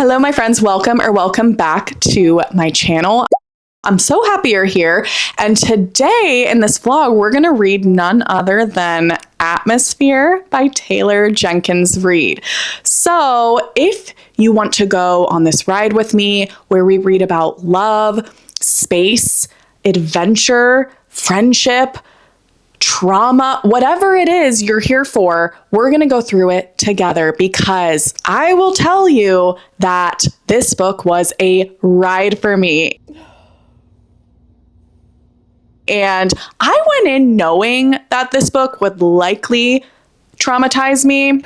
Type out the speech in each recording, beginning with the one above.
Hello, my friends. Welcome back to my channel. I'm so happy you're here. And today in this vlog, we're going to read none other than Atmosphere by Taylor Jenkins Reid. So if you want to go on this ride with me where we read about love, space, adventure, friendship, trauma, whatever it is you're here for, we're going to go through it together because I will tell you that this book was a ride for me. And I went in knowing that this book would likely traumatize me.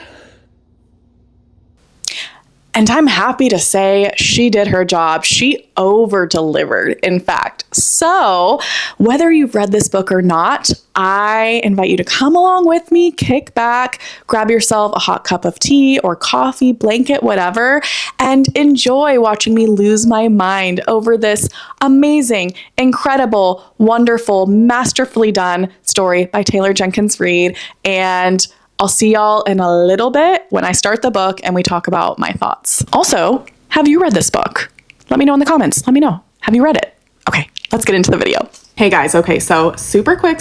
And I'm happy to say she did her job. She over-delivered, in fact. So whether you've read this book or not, I invite you to come along with me, kick back, grab yourself a hot cup of tea or coffee, blanket, whatever, and enjoy watching me lose my mind over this amazing, incredible, wonderful, masterfully done story by Taylor Jenkins Reid. And I'll see y'all in a little bit when I start the book and we talk about my thoughts. Also, have you read this book? Let me know in the comments. Let me know. Have you read it? Okay, let's get into the video. Hey guys, okay, so super quick.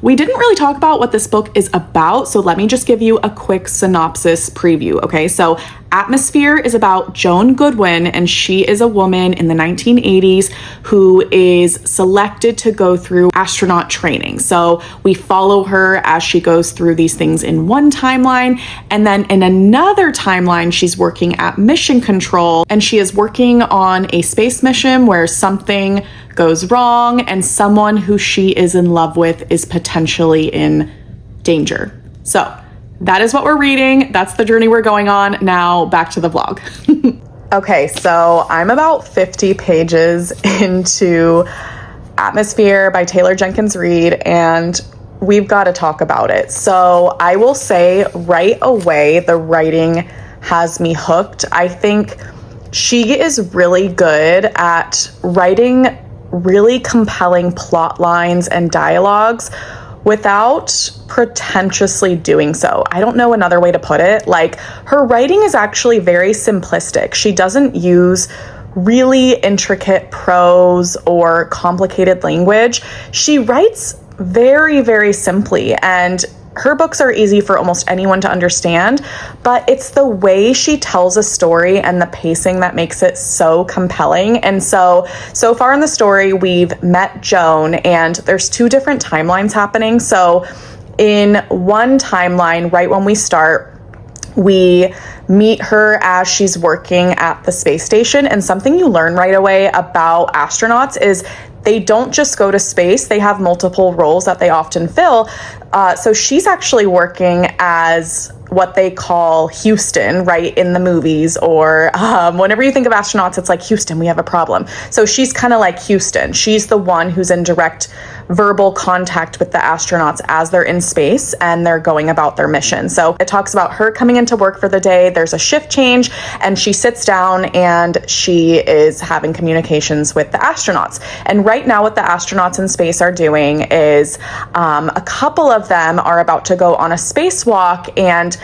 We didn't really talk about what this book is about, so let me just give you a quick synopsis preview, okay? So Atmosphere is about Joan Goodwin, and she is a woman in the 1980s who is selected to go through astronaut training. So we follow her as she goes through these things in one timeline, and then in another timeline, she's working at mission control, and she is working on a space mission where something goes wrong and someone who she is in love with is potentially in danger. So that is what we're reading. That's the journey we're going on. Now back to the vlog. Okay, so I'm about 50 pages into Atmosphere by Taylor Jenkins Reid, and we've got to talk about it. So I will say right away, the writing has me hooked. I think she is really good at writing really compelling plot lines and dialogues without pretentiously doing so. I don't know another way to put it. Like, her writing is actually very simplistic. She doesn't use really intricate prose or complicated language. She writes very, very simply, and her books are easy for almost anyone to understand, but it's the way she tells a story and the pacing that makes it so compelling. And so far in the story, we've met Joan, and there's two different timelines happening. So in one timeline, right when we start, we meet her as she's working at the space station. And something you learn right away about astronauts is they don't just go to space, they have multiple roles that they often fill. So she's actually working as what they call Houston, right, in the movies, or whenever you think of astronauts, it's like, Houston, we have a problem. So she's kind of like Houston. She's the one who's in direct verbal contact with the astronauts as they're in space and they're going about their mission. So it talks about her coming into work for the day. There's a shift change, and she sits down and she is having communications with the astronauts. And right now what the astronauts in space are doing is a couple of them are about to go on a spacewalk and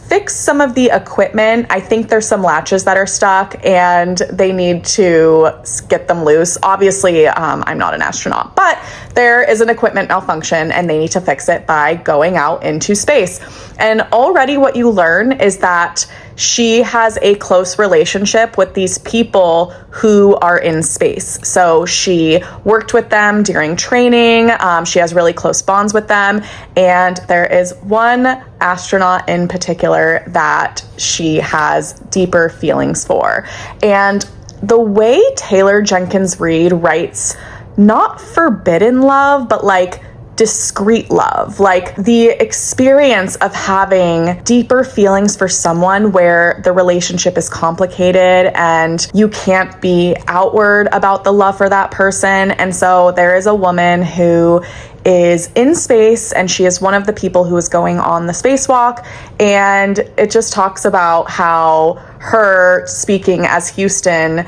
fix some of the equipment. I think there's some latches that are stuck and they need to get them loose. Obviously, I'm not an astronaut, but there is an equipment malfunction and they need to fix it by going out into space. And already what you learn is that she has a close relationship with these people who are in space. So she worked with them during training. She has really close bonds with them. And there is one astronaut in particular that she has deeper feelings for. And the way Taylor Jenkins Reid writes, not forbidden love, but like discreet love, like the experience of having deeper feelings for someone where the relationship is complicated and you can't be outward about the love for that person. And so there is a woman who is in space and she is one of the people who is going on the spacewalk, and it just talks about how her speaking as Houston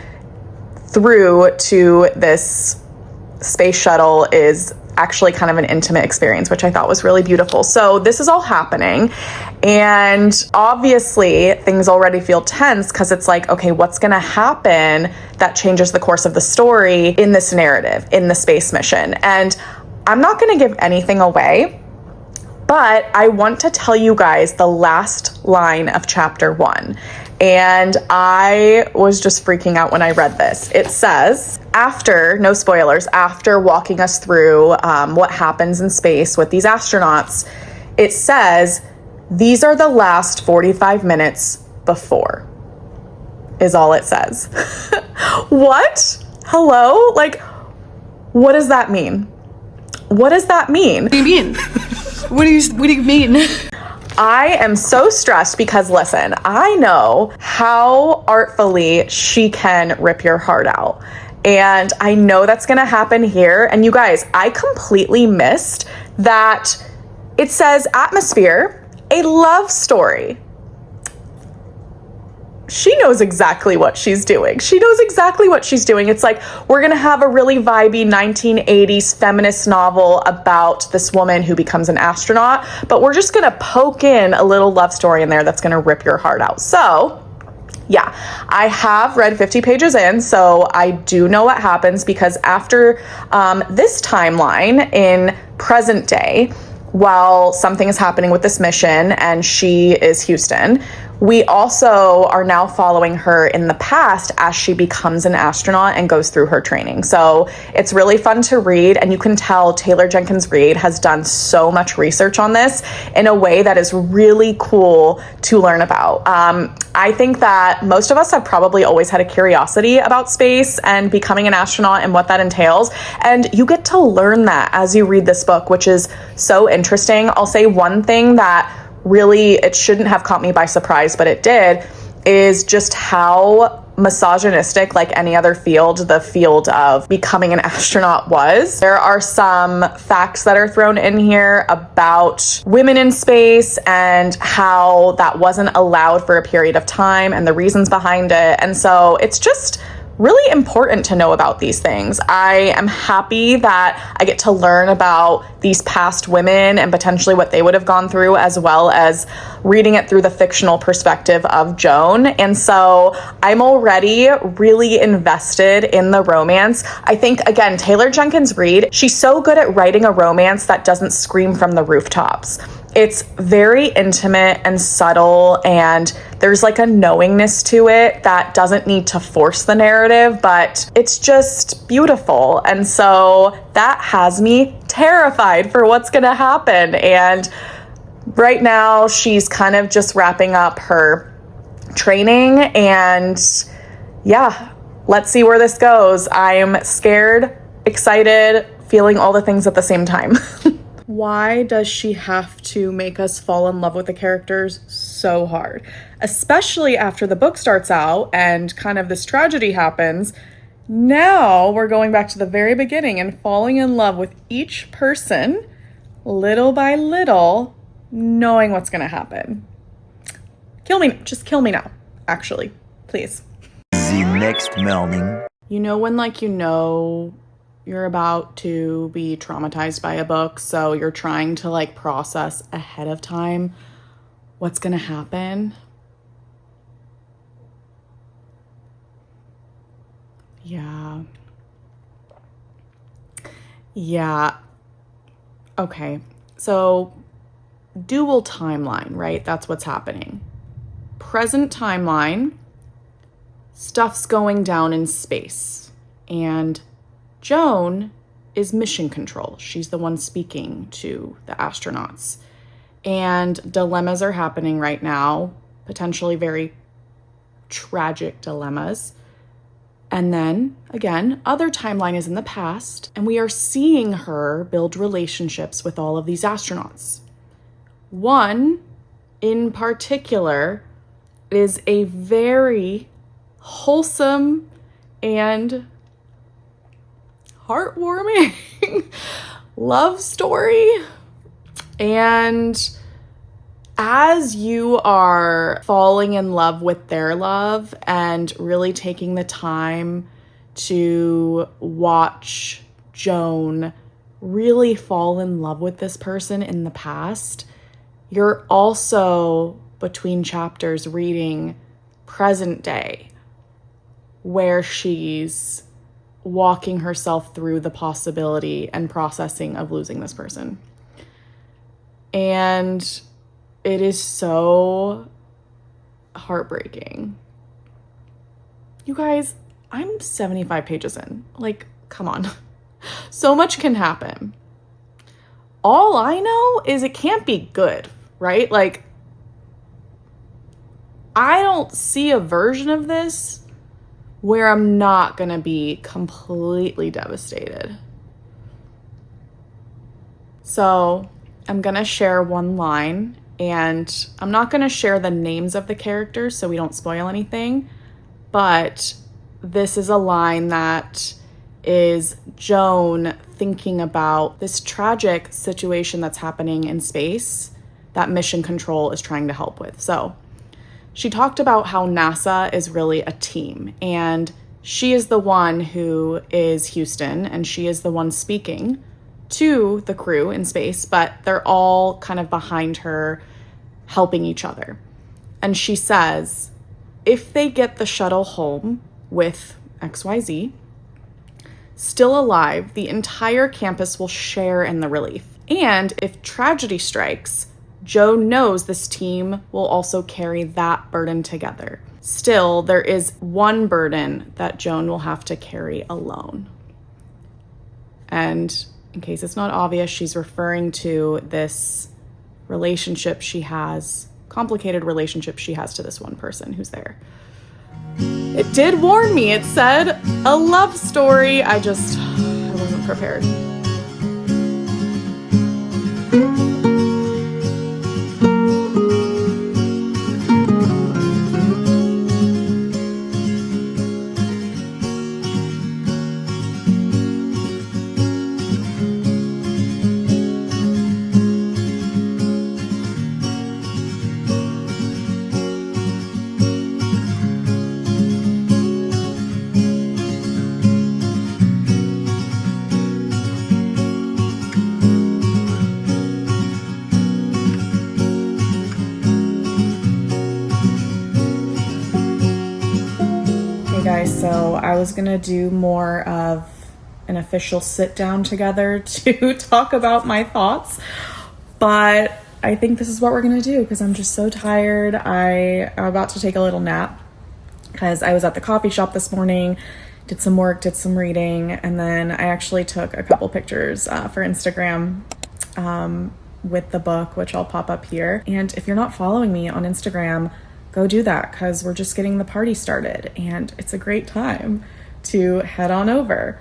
through to this space shuttle is actually kind of an intimate experience, which I thought was really beautiful. So this is all happening. And obviously things already feel tense because it's like, okay, what's going to happen that changes the course of the story in this narrative, in the space mission? And I'm not going to give anything away, but I want to tell you guys the last line of chapter 1. And I was just freaking out when I read this. It says, after, no spoilers, after walking us through what happens in space with these astronauts, it says, these are the last 45 minutes before, is all it says. What? Hello? Like, what does that mean? What does that mean? What do you mean? What do you mean? I am so stressed because, listen, I know how artfully she can rip your heart out. And I know that's going to happen here. And you guys, I completely missed that it says atmosphere, a love story. She knows exactly what she's doing. She knows exactly what she's doing. It's like, we're going to have a really vibey 1980s feminist novel about this woman who becomes an astronaut, but we're just going to poke in a little love story in there that's going to rip your heart out. So, yeah, I have read 50 pages in, so I do know what happens because after this timeline in present day, while something is happening with this mission and she is Houston, we also are now following her in the past as she becomes an astronaut and goes through her training. So it's really fun to read, and you can tell Taylor Jenkins Reid has done so much research on this in a way that is really cool to learn about. I think that most of us have probably always had a curiosity about space and becoming an astronaut and what that entails, and you get to learn that as you read this book, which is so interesting. I'll say one thing that really, it shouldn't have caught me by surprise, but it did, is just how misogynistic, like any other field, the field of becoming an astronaut was. There are some facts that are thrown in here about women in space and how that wasn't allowed for a period of time and the reasons behind it. And so it's just really important to know about these things. I am happy that I get to learn about these past women and potentially what they would have gone through, as well as reading it through the fictional perspective of Joan. And so I'm already really invested in the romance. I think, again, Taylor Jenkins Reid, she's so good at writing a romance that doesn't scream from the rooftops. It's very intimate and subtle, and there's like a knowingness to it that doesn't need to force the narrative, but it's just beautiful. And so that has me terrified for what's going to happen. And right now she's kind of just wrapping up her training, and yeah, let's see where this goes. I'm scared, excited, feeling all the things at the same time. Why does she have to make us fall in love with the characters so hard? Especially after the book starts out and kind of this tragedy happens. Now we're going back to the very beginning and falling in love with each person little by little, knowing what's going to happen. Kill me. Just kill me now, actually. Please. The next morning. You know when, like, you know you're about to be traumatized by a book, so you're trying to like process ahead of time what's gonna happen. Yeah. Okay, so dual timeline, right? That's what's happening. Present timeline, stuff's going down in space, and Joan is mission control. She's the one speaking to the astronauts. And dilemmas are happening right now, potentially very tragic dilemmas. And then, again, other timeline is in the past, and we are seeing her build relationships with all of these astronauts. One, in particular, is a very wholesome and heartwarming love story. And as you are falling in love with their love and really taking the time to watch Joan really fall in love with this person in the past, you're also between chapters reading present day, where she's walking herself through the possibility and processing of losing this person. And it is so heartbreaking. You guys, I'm 75 pages in. Like, come on. So much can happen. All I know is it can't be good, right? Like, I don't see a version of this where I'm not gonna be completely devastated. So I'm gonna share one line, and I'm not gonna share the names of the characters so we don't spoil anything, but this is a line that is Joan thinking about this tragic situation that's happening in space that Mission Control is trying to help with. So she talked about how NASA is really a team, and she is the one who is Houston, and she is the one speaking to the crew in space, but they're all kind of behind her helping each other. And she says, if they get the shuttle home with XYZ still alive, the entire campus will share in the relief. And if tragedy strikes, Joan knows this team will also carry that burden together. Still, there is one burden that Joan will have to carry alone. And in case it's not obvious, she's referring to this relationship she has, complicated relationship she has to this one person who's there. It did warn me. It said a love story. I wasn't prepared. So I was gonna do more of an official sit down together to talk about my thoughts, but I think this is what we're gonna do because I'm just so tired. I'm about to take a little nap because I was at the coffee shop this morning, did some work, did some reading, and then I actually took a couple pictures for Instagram with the book, which I'll pop up here. And if you're not following me on Instagram, go do that because we're just getting the party started and it's a great time to head on over.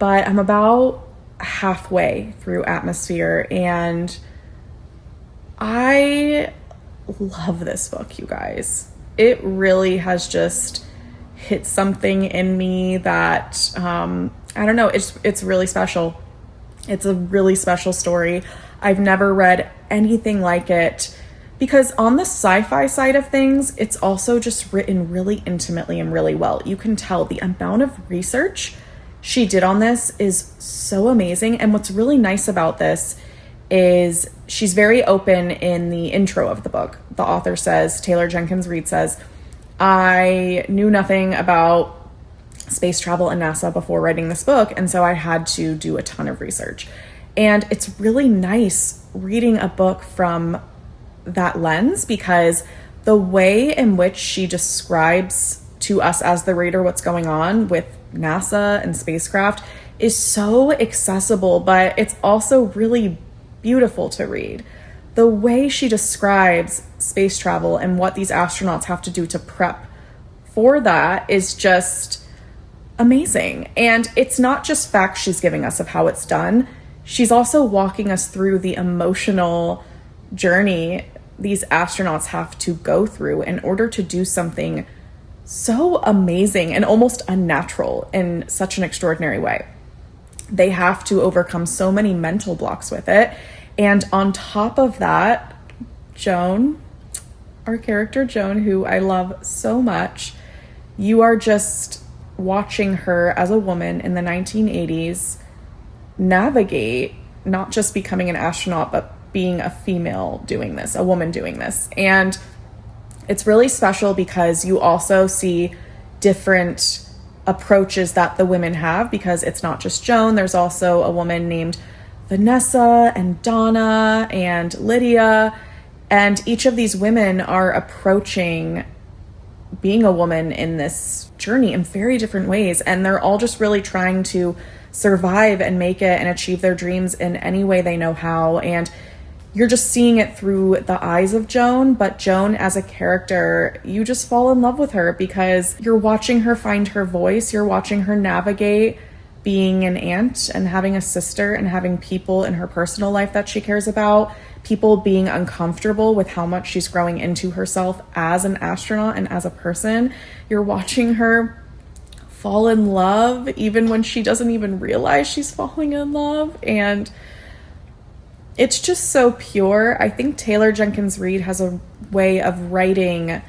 But I'm about halfway through Atmosphere and I love this book, you guys. It really has just hit something in me that, I don't know, it's really special. It's a really special story. I've never read anything like it. Because on the sci-fi side of things, it's also just written really intimately and really well. You can tell the amount of research she did on this is so amazing. And what's really nice about this is she's very open in the intro of the book. The author says, Taylor Jenkins Reid says, I knew nothing about space travel and NASA before writing this book, and so I had to do a ton of research. And it's really nice reading a book from that lens because the way in which she describes to us as the reader what's going on with NASA and spacecraft is so accessible, but it's also really beautiful to read. The way she describes space travel and what these astronauts have to do to prep for that is just amazing. And it's not just facts she's giving us of how it's done. She's also walking us through the emotional journey these astronauts have to go through in order to do something so amazing and almost unnatural in such an extraordinary way. They have to overcome so many mental blocks with it. And on top of that, Joan, our character Joan, who I love so much, you are just watching her as a woman in the 1980s navigate not just becoming an astronaut, but being a female doing this, a woman doing this. And it's really special because you also see different approaches that the women have, because it's not just Joan. There's also a woman named Vanessa and Donna and Lydia. And each of these women are approaching being a woman in this journey in very different ways. And they're all just really trying to survive and make it and achieve their dreams in any way they know how. And you're just seeing it through the eyes of Joan, but Joan as a character, you just fall in love with her because you're watching her find her voice. You're watching her navigate being an aunt and having a sister and having people in her personal life that she cares about, people being uncomfortable with how much she's growing into herself as an astronaut and as a person. You're watching her fall in love even when she doesn't even realize she's falling in love. And it's just so pure. I think Taylor Jenkins Reid has a way of writing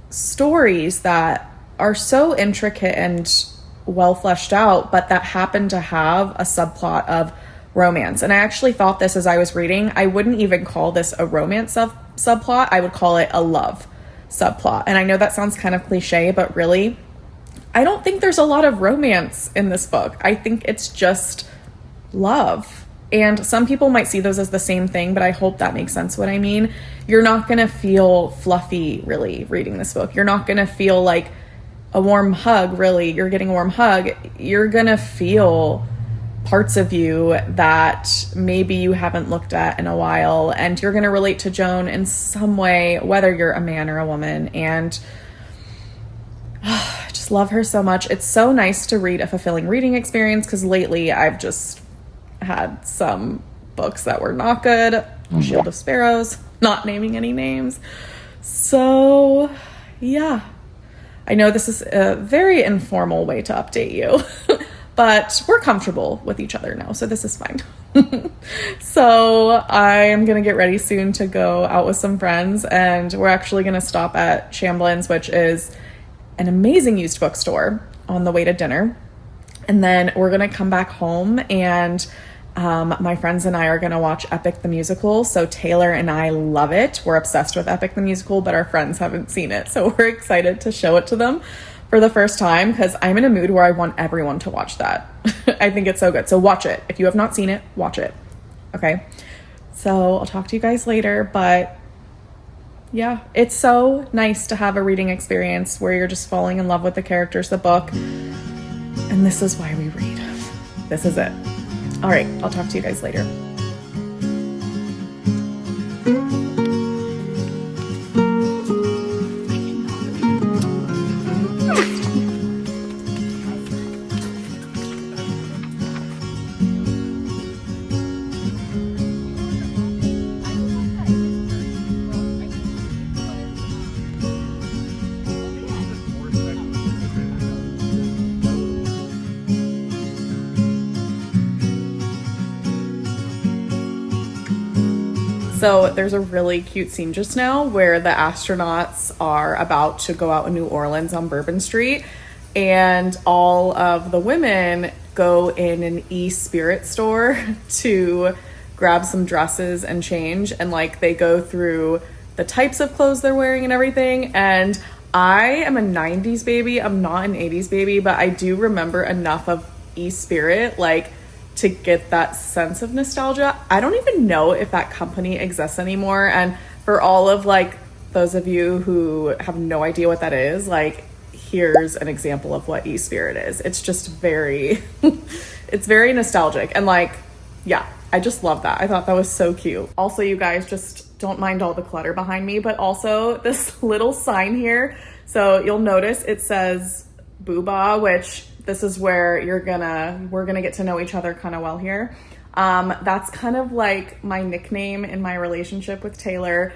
stories that are so intricate and well fleshed out, but that happen to have a subplot of romance. And I actually thought this as I was reading. I wouldn't even call this a romance subplot. I would call it a love subplot. And I know that sounds kind of cliche, but really, I don't think there's a lot of romance in this book. I think it's just love. And some people might see those as the same thing, but I hope that makes sense what I mean. You're not going to feel fluffy, really, reading this book. You're not going to feel like a warm hug, really. You're getting a warm hug. You're going to feel parts of you that maybe you haven't looked at in a while. And you're going to relate to Joan in some way, whether you're a man or a woman. And I just love her so much. It's so nice to read a fulfilling reading experience, because lately I've just had some books that were not good. Shield of Sparrows, not naming any names. So yeah, I know this is a very informal way to update you, but we're comfortable with each other now, so this is fine. So I am gonna get ready soon to go out with some friends, and we're actually gonna stop at Chamblin's, which is an amazing used bookstore, on the way to dinner. And then we're gonna come back home, and my friends and I are gonna watch Epic the Musical. So Taylor and I love it. We're obsessed with Epic the Musical, but our friends haven't seen it. So we're excited to show it to them for the first time, because I'm in a mood where I want everyone to watch that. I think it's so good. So watch it. If you have not seen it, watch it. Okay. So I'll talk to you guys later, but yeah, it's so nice to have a reading experience where you're just falling in love with the characters, the book. And this is why we read. This is it. All right, I'll talk to you guys later. So there's a really cute scene just now where the astronauts are about to go out in New Orleans on Bourbon Street, and all of the women go in an e-spirit store to grab some dresses and change, and like they go through the types of clothes they're wearing and everything. And I am a 90s baby. I'm not an 80s baby, but I do remember enough of e-spirit like to get that sense of nostalgia. I don't even know if that company exists anymore. And for all of like those of you who have no idea what that is, like here's an example of what e-spirit is. It's just very, it's very nostalgic. And like, yeah, I just love that. I thought that was so cute. Also, you guys, just don't mind all the clutter behind me, but also this little sign here. So you'll notice it says Booba, which this is where we're gonna get to know each other kind of well here. That's kind of like my nickname in my relationship with Taylor.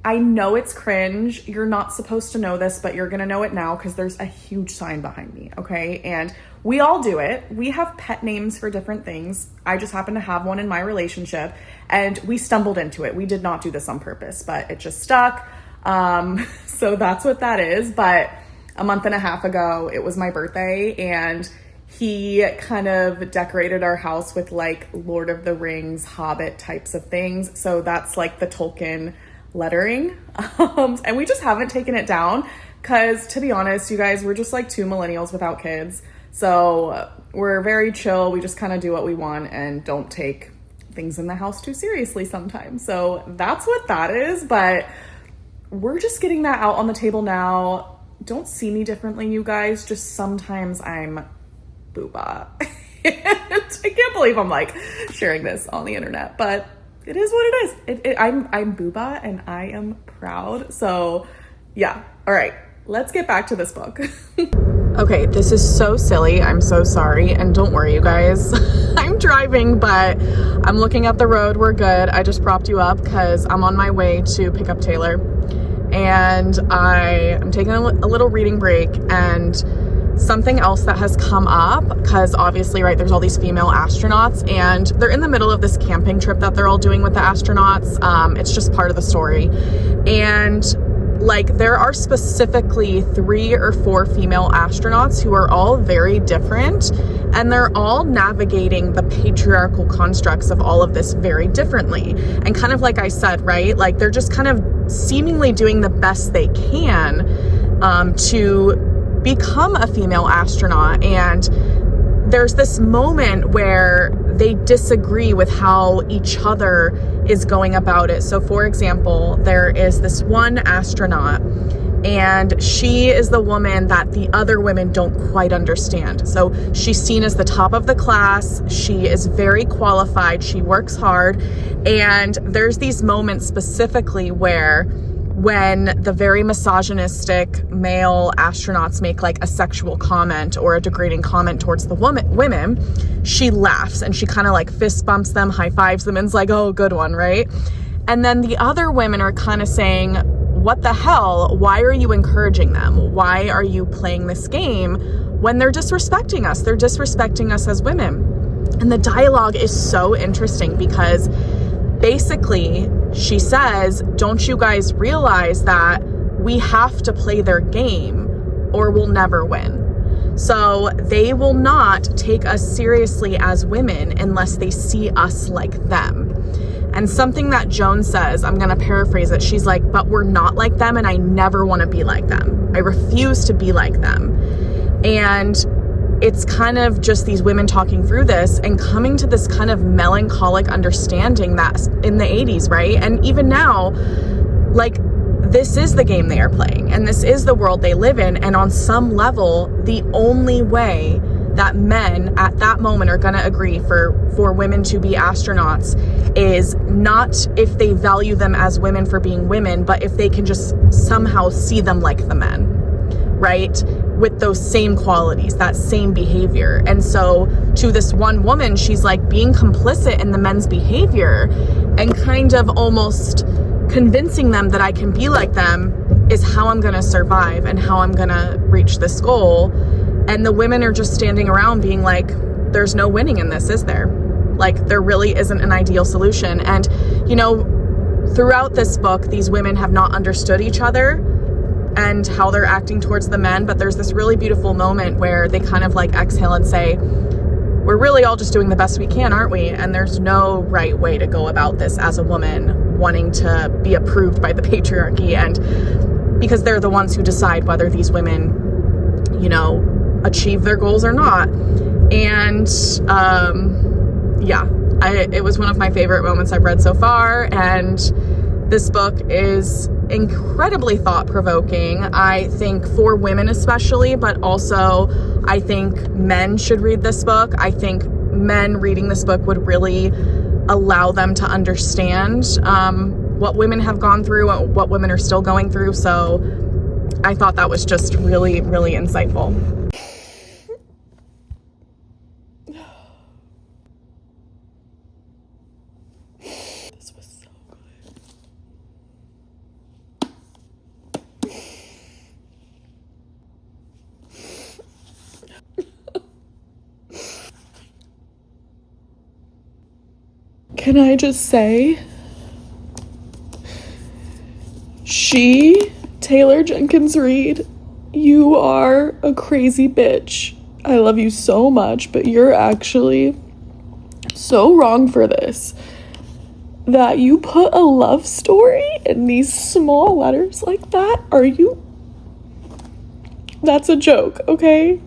I know it's cringe. You're not supposed to know this, but you're gonna know it now because there's a huge sign behind me, okay? And we all do it. We have pet names for different things. I just happen to have one in my relationship, and we stumbled into it. We did not do this on purpose, but it just stuck. So that's what that is. But a month and a half ago, it was my birthday, and He kind of decorated our house with like Lord of the Rings, Hobbit types of things. So that's like the Tolkien lettering. And we just haven't taken it down because, to be honest, you guys, we're just like two millennials without kids. So we're very chill. We just kind of do what we want and don't take things in the house too seriously sometimes. So that's what that is. But we're just getting that out on the table now. Don't see me differently, you guys. Just sometimes I'm booba. I can't believe I'm like sharing this on the internet, but it is what it is. I'm booba and I am proud. So yeah. All right, let's get back to this book. Okay, this is so silly. I'm so sorry. And don't worry, you guys. I'm driving, but I'm looking at the road. We're good. I just propped you up because I'm on my way to pick up Taylor. And I'm taking a little reading break, and something else that has come up, because obviously, right, there's all these female astronauts and they're in the middle of this camping trip that they're all doing with the astronauts. It's just part of the story. And like, there are specifically 3 or 4 female astronauts who are all very different, and they're all navigating the patriarchal constructs of all of this very differently. And kind of like I said, right, like they're just kind of seemingly doing the best they can to become a female astronaut. And there's this moment where they disagree with how each other is going about it. So for example, there is this one astronaut, and she is the woman that the other women don't quite understand. So she's seen as the top of the class. She is very qualified. She works hard. And there's these moments specifically where when the very misogynistic male astronauts make like a sexual comment or a degrading comment towards the women, she laughs and she kind of like fist bumps them, high fives them, and is like, oh, good one, right? And then the other women are kind of saying, what the hell? Why are you encouraging them? Why are you playing this game when they're disrespecting us? They're disrespecting us as women. And the dialogue is so interesting because basically she says, don't you guys realize that we have to play their game or we'll never win? So they will not take us seriously as women unless they see us like them. And something that Joan says, I'm going to paraphrase it. She's like, but we're not like them and I never want to be like them. I refuse to be like them. And it's kind of just these women talking through this and coming to this kind of melancholic understanding that in the 80s, right? And even now, like, this is the game they are playing and this is the world they live in. And on some level, the only way that men at that moment are going to agree for women to be astronauts is not if they value them as women for being women, but if they can just somehow see them like the men, right? With those same qualities, that same behavior. And so to this one woman, she's like being complicit in the men's behavior and kind of almost convincing them that I can be like them is how I'm going to survive and how I'm going to reach this goal. And the women are just standing around being like, there's no winning in this, is there? Like, there really isn't an ideal solution. And, you know, throughout this book, these women have not understood each other and how they're acting towards the men, but there's this really beautiful moment where they kind of like exhale and say, we're really all just doing the best we can, aren't we? And there's no right way to go about this as a woman wanting to be approved by the patriarchy, and because they're the ones who decide whether these women, you know, achieve their goals or not. And it was one of my favorite moments I've read so far, and this book is incredibly thought-provoking, I think, for women especially, but also I think men should read this book. I think men reading this book would really allow them to understand what women have gone through and what women are still going through. So I thought that was just really, really insightful. This was so good. Can I just say, Taylor Jenkins Reid, you are a crazy bitch. I love you so much, but you're actually so wrong for this. That you put a love story in these small letters like that? Are you? That's a joke, okay?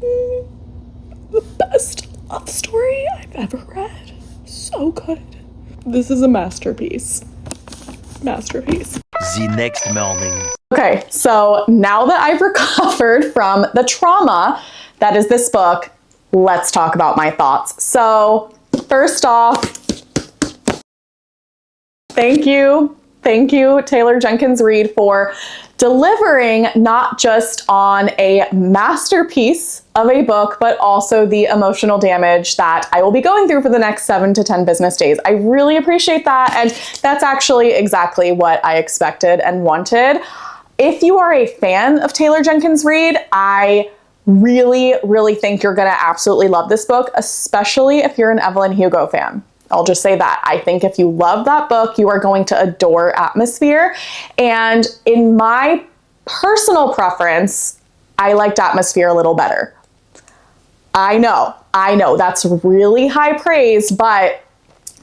The best love story I've ever read. So good. This is a masterpiece. Masterpiece. The next morning. Okay, so now that I've recovered from the trauma that is this book, let's talk about my thoughts. So, first off, thank you, Taylor Jenkins Reid, for delivering not just on a masterpiece of a book, but also the emotional damage that I will be going through for the next 7 to 10 business days. I really appreciate that, and that's actually exactly what I expected and wanted. If you are a fan of Taylor Jenkins Reid, I really think you're gonna absolutely love this book, especially if you're an Evelyn Hugo fan. I'll just say that. I think if you love that book, you are going to adore Atmosphere. And in my personal preference, I liked Atmosphere a little better. I know, that's really high praise, but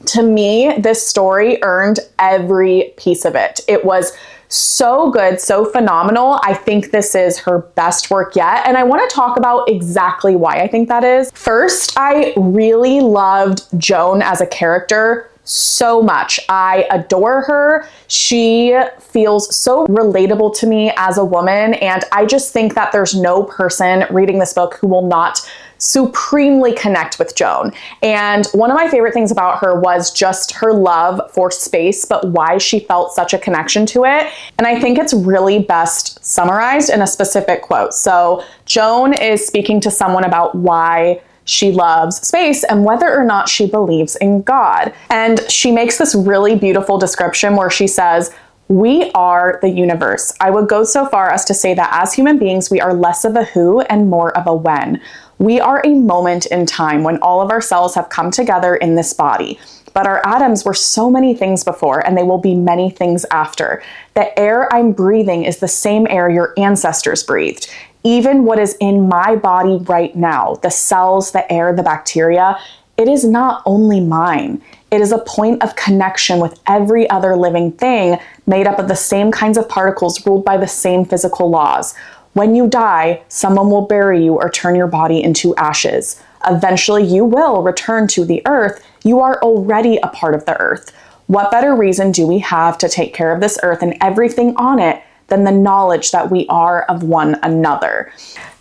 to me, this story earned every piece of it. It was so good, so phenomenal. I think this is her best work yet. And I want to talk about exactly why I think that is. First, I really loved Joan as a character so much. I adore her. She feels so relatable to me as a woman. And I just think that there's no person reading this book who will not supremely connect with Joan. And one of my favorite things about her was just her love for space, but why she felt such a connection to it. And I think it's really best summarized in a specific quote. So Joan is speaking to someone about why she loves space and whether or not she believes in God. And she makes this really beautiful description where she says, "We are the universe. I would go so far as to say that as human beings, we are less of a who and more of a when. We are a moment in time when all of our cells have come together in this body. But our atoms were so many things before, and they will be many things after. The air I'm breathing is the same air your ancestors breathed. Even what is in my body right now, the cells, the air, the bacteria, it is not only mine. It is a point of connection with every other living thing made up of the same kinds of particles ruled by the same physical laws. When you die, someone will bury you or turn your body into ashes. Eventually, you will return to the earth. You are already a part of the earth. What better reason do we have to take care of this earth and everything on it than the knowledge that we are of one another?"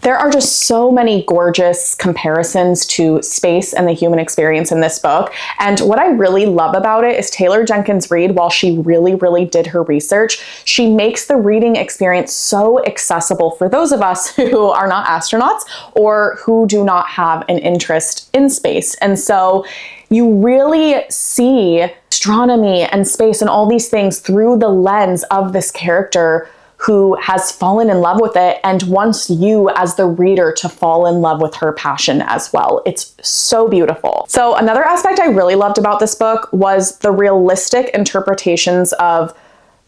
There are just so many gorgeous comparisons to space and the human experience in this book. And what I really love about it is Taylor Jenkins Reid, while she really did her research, she makes the reading experience so accessible for those of us who are not astronauts or who do not have an interest in space. And so you really see astronomy and space and all these things through the lens of this character who has fallen in love with it and wants you as the reader to fall in love with her passion as well. It's so beautiful. So another aspect I really loved about this book was the realistic interpretations of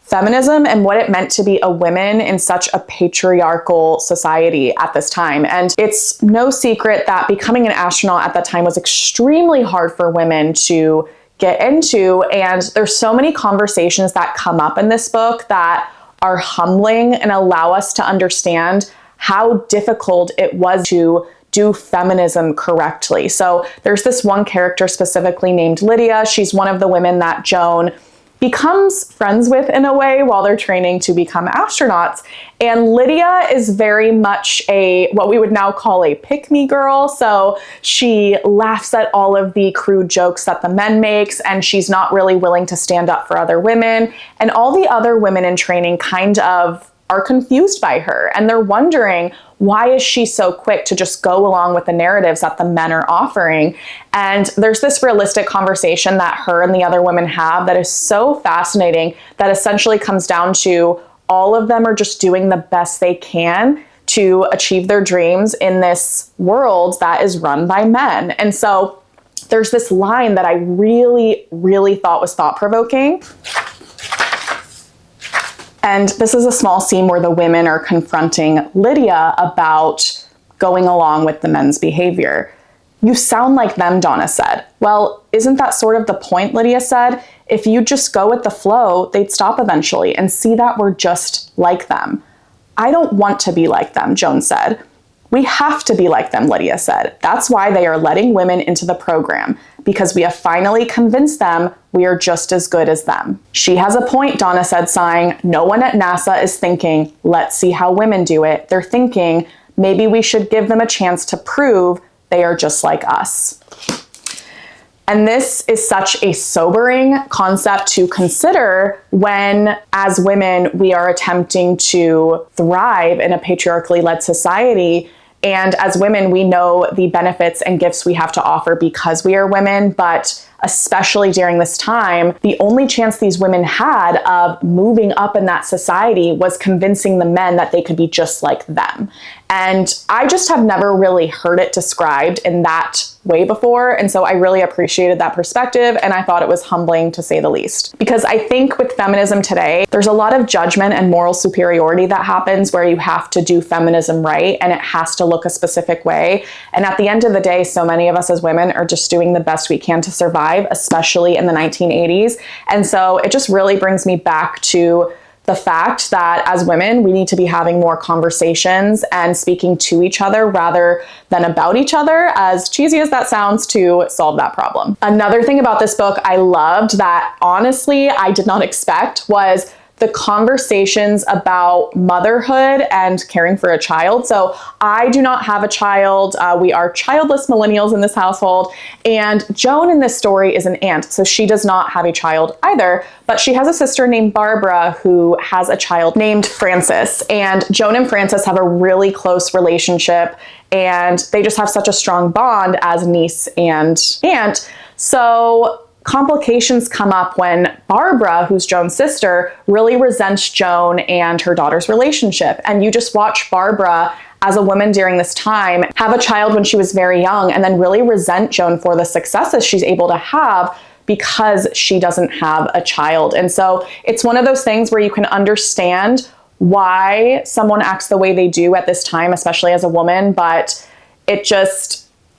feminism and what it meant to be a woman in such a patriarchal society at this time. And it's no secret that becoming an astronaut at that time was extremely hard for women to get into. And there's so many conversations that come up in this book that are humbling and allow us to understand how difficult it was to do feminism correctly. So there's this one character specifically named Lydia. She's one of the women that Joan becomes friends with in a way while they're training to become astronauts. And Lydia is very much what we would now call a pick-me girl. So she laughs at all of the crude jokes that the men makes, and she's not really willing to stand up for other women. And all the other women in training kind of are confused by her, and they're wondering, why is she so quick to just go along with the narratives that the men are offering? And there's this realistic conversation that her and the other women have that is so fascinating, that essentially comes down to all of them are just doing the best they can to achieve their dreams in this world that is run by men. And so there's this line that I really thought was thought-provoking. And this is a small scene where the women are confronting Lydia about going along with the men's behavior. "You sound like them," Donna said. "Well, isn't that sort of the point?" Lydia said. "If you just go with the flow, they'd stop eventually and see that we're just like them." "I don't want to be like them," Joan said. "We have to be like them," Lydia said. "That's why they are letting women into the program, because we have finally convinced them we are just as good as them." "She has a point," Donna said, sighing. "No one at NASA is thinking, let's see how women do it. They're thinking, maybe we should give them a chance to prove they are just like us." And this is such a sobering concept to consider when, as women, we are attempting to thrive in a patriarchally led society. And as women, we know the benefits and gifts we have to offer because we are women, but especially during this time, the only chance these women had of moving up in that society was convincing the men that they could be just like them. And I just have never really heard it described in that way before. And so I really appreciated that perspective. And I thought it was humbling, to say the least. Because I think with feminism today, there's a lot of judgment and moral superiority that happens where you have to do feminism right and it has to look a specific way. And at the end of the day, so many of us as women are just doing the best we can to survive, especially in the 1980s. And so it just really brings me back to the fact that as women, we need to be having more conversations and speaking to each other rather than about each other, as cheesy as that sounds, to solve that problem. Another thing about this book I loved that honestly I did not expect was the conversations about motherhood and caring for a child. So I do not have a child. We are childless millennials in this household. And Joan in this story is an aunt, so she does not have a child either, but she has a sister named Barbara who has a child named Frances. And Joan and Frances have a really close relationship and they just have such a strong bond as niece and aunt. So complications come up when Barbara, who's Joan's sister, really resents Joan and her daughter's relationship. And you just watch Barbara as a woman during this time have a child when she was very young and then really resent Joan for the successes she's able to have because she doesn't have a child. And so it's one of those things where you can understand why someone acts the way they do at this time, especially as a woman, but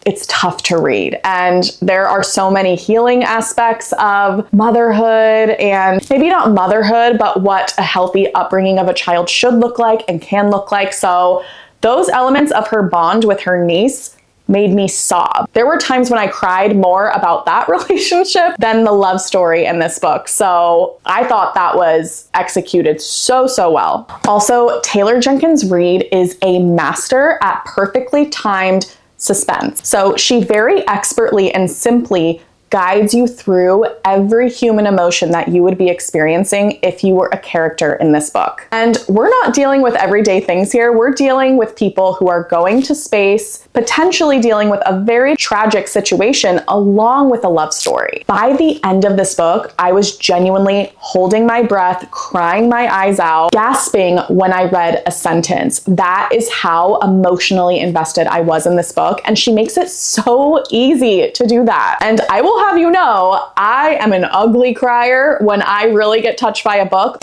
it's tough to read. And there are so many healing aspects of motherhood, and maybe not motherhood, but what a healthy upbringing of a child should look like and can look like. So those elements of her bond with her niece made me sob. There were times when I cried more about that relationship than the love story in this book. So I thought that was executed so well. Also, Taylor Jenkins Reid is a master at perfectly timed suspense. So she very expertly and simply guides you through every human emotion that you would be experiencing if you were a character in this book. And we're not dealing with everyday things here. We're dealing with people who are going to space, potentially dealing with a very tragic situation along with a love story. By the end of this book, I was genuinely holding my breath, crying my eyes out, gasping when I read a sentence. That is how emotionally invested I was in this book. And she makes it so easy to do that. And I will have you know, I am an ugly crier when I really get touched by a book,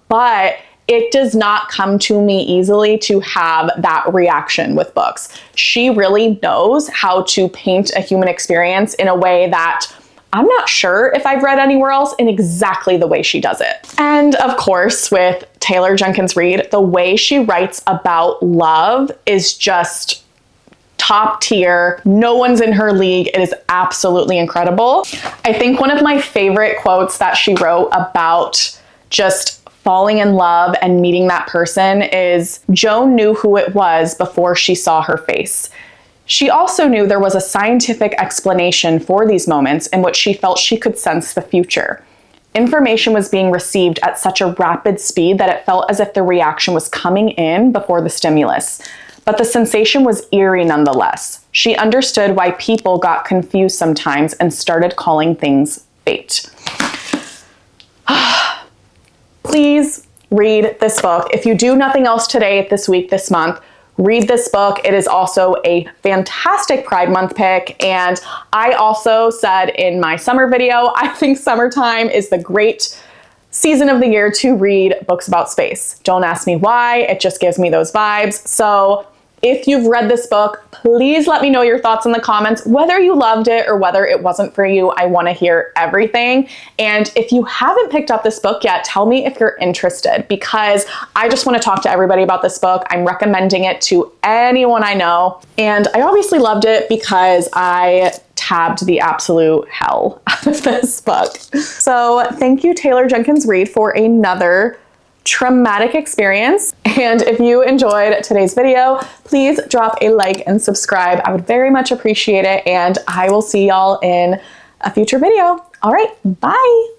but it does not come to me easily to have that reaction with books. She really knows how to paint a human experience in a way that I'm not sure if I've read anywhere else in exactly the way she does it. And of course, with Taylor Jenkins Reid, the way she writes about love is just top tier. No one's in her league. It is absolutely incredible. I think one of my favorite quotes that she wrote about just falling in love and meeting that person is, "Joan knew who it was before she saw her face. She also knew there was a scientific explanation for these moments in which she felt she could sense the future. Information was being received at such a rapid speed that it felt as if the reaction was coming in before the stimulus. But the sensation was eerie nonetheless. She understood why people got confused sometimes and started calling things fate." Please read this book. If you do nothing else today, this week, this month, read this book. It is also a fantastic Pride Month pick. And I also said in my summer video, I think summertime is the great season of the year to read books about space. Don't ask me why, it just gives me those vibes. So if you've read this book, please let me know your thoughts in the comments, whether you loved it or whether it wasn't for you. I want to hear everything. And if you haven't picked up this book yet, tell me if you're interested, because I just want to talk to everybody about this book. I'm recommending it to anyone I know. And I obviously loved it because I tabbed the absolute hell out of this book. So thank you, Taylor Jenkins Reid, for another traumatic experience. And if you enjoyed today's video, please drop a like and subscribe. I would very much appreciate it. And I will see y'all in a future video. All right, bye.